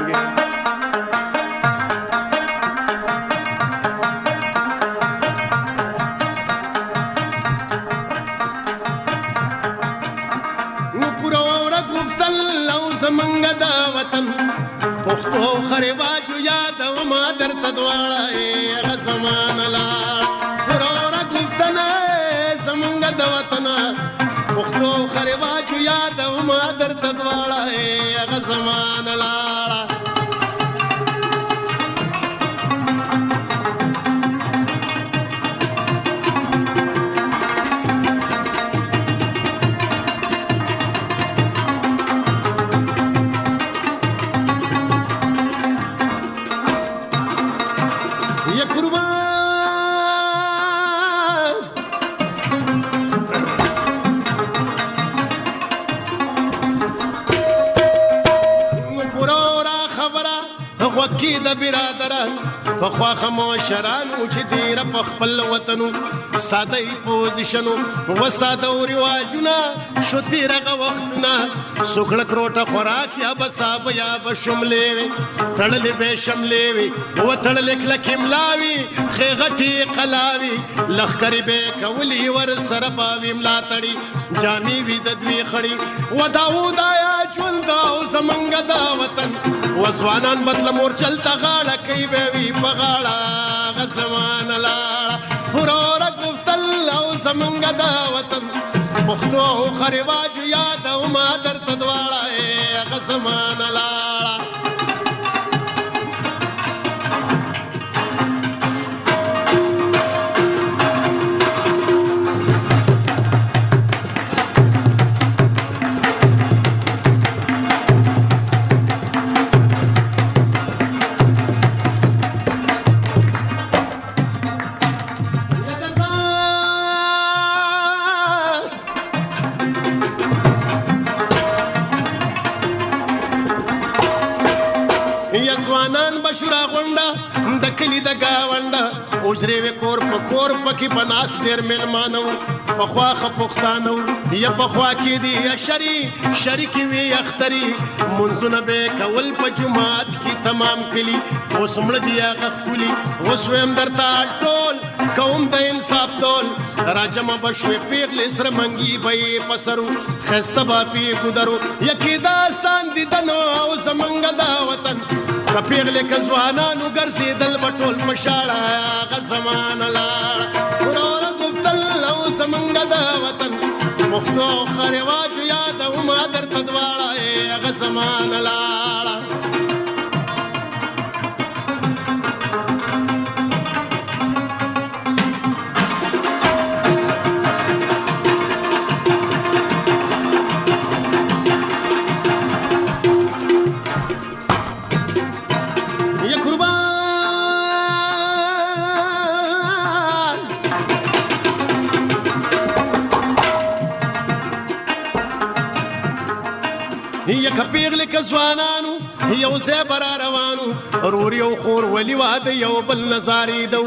رنګي زمنګ د وطن پښتو خرواجو یادوما درته دواړه هغه زمان لاړ پروره ګفتنه زمنګ د وطن پښتو خرواجو یادوما درته دواړه هغه زمان لاړ وکی د برادران پخوا خموشرانو چې تیر په خپل وطنو ساده پوزیشنو و ساده رواجونه شو تیرغه وختونه سوکړه کروټه خوراک یا بساب یا بشملې تړلې به شملې وي و تړلې کلکې ملاوي خېغټي قلاوي لخکري به کولی ور سره پاوي ملا تړي جامي وي د دوی خړي و داوود آیا ژوند او زمنګ دا وطن وزوانان مطلب مور چلتا غاړه کوي به وي په غاړه غزمان لاړه پروره ګفتل او زمنګ دا وطن پښتو خرواجو یادوما درته دواړه غزمان لاړه ځوانان بشورا غونډه د کلي د گاونډه اوجرې وې کور په کور پکې په ناس ډېر مېلمانه وو پخوا ښه پښتانه وو یا پخوا کې دي یا شریکې وې اختري منځونه به یې کول په جومات کې تمام کلي اوس مړه دي هغه ښکلي اوس ویم درته ټول کوم د انصاف ډول راجمع به شوې پېغلې سره منګي به یې په سر وو ښایسته به پې ګودر وو یقې داستان دیدن او زمونږ دا وطن که پیغلې که ځوانانو ګرځېدل به ټول په شاړه هغه زمانه لاړه وروره ګفتل او زمونږ د وطن پښتو ښه رواجو یادوما درته دواړه هغه زمانه لاړه یک پیغلې که ځوانانو یو ځای به را روانو رور یو خور ولي واده یو بل نظارېده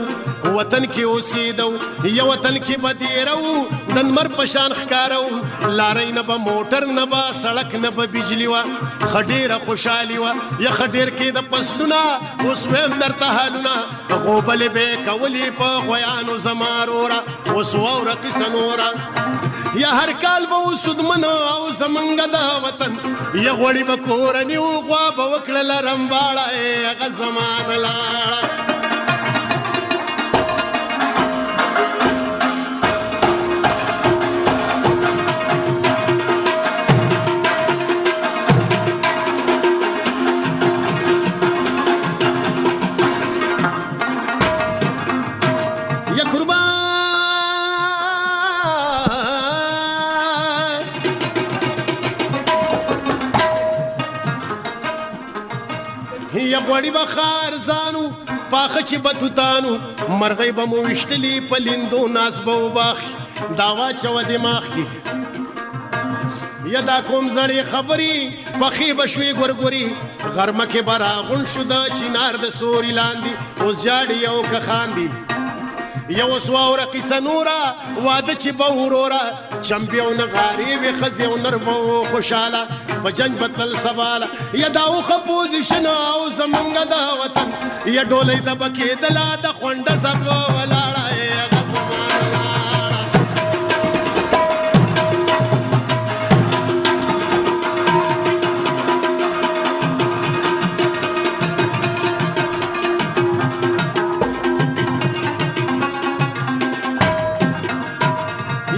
وطن کې اوسېده یو وطن کې به دیره وو د لمر په شان ښکاره وو لارۍ نه به موټر نه به سړک نه به بجلي وه ښه ډېره خوشحالي وه یخه ډېر کېده فصلونه اوس ویم درته حالونه غوبلې به یې کولې په غویانو زما روره اوس واوره قیسه نوره یا هر کال به وسودمن او زمونږ د وطن یا غوړي به کورني وو غوا به وکړله رمباړه هغه زمانه لاړه یا غوړي به خارزانو پاخه چې به توتانو مرغۍ به مو ویشتلي په لیندو ناز به وباخي دا واچوه دماغ کې یا دا کوم زړې خبرې پخې به شوې ګورګوري غرمه کې به راغونډ شو د چینار د سوري لاندې اوس جاړي او که خاندي یو اوس واوره قیسه نوره واده چې به وروره چمبې او نغارې وې ښځې او نر به و خوشحاله په جنج به تلل سباله یا دا اوښه پوزیشن او زمونږ د وطن یا ډولۍ د به کېدله د خونډه سبه ولاړه هغه زمانه لاړه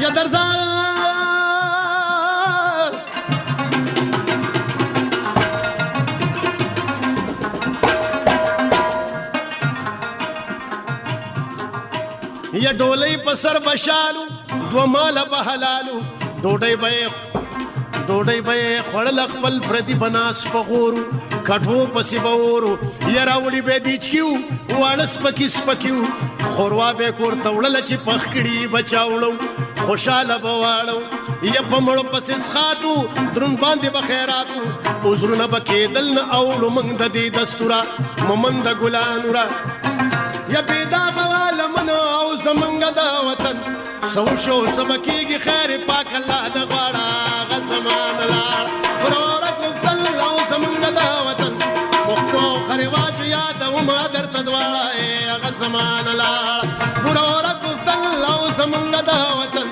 یا درځه یا ډولۍ په سر بشالو دوه ماله به حلالو ډوډۍ به یې خوړله خپل پردي به ناس په غورو کټو پسې به ورو یا راوړي به یې دیچکي وو واړه سپکي سپکي وو ښوروا به یې کور ته وړله چې پخ کړي به چاوړو خوشحاله به واړو یا په مړو پسې څښاتو دروند باندې به خیراتو عذرونه به کېدل نه اوړو موږ د دې دستوره مومند ګلانوره یا بېداغه لمنو او زمونږ د وطن څه وشو څه به کېږي خیر پاک الله د غواړه هغه زمانه لاړه وروره کوفتل او زمونږ د وطن پښتو ښه رواج یادومه درته دواړه هغه زمانه لاړه وروره کوفتل او زمونږ د وطن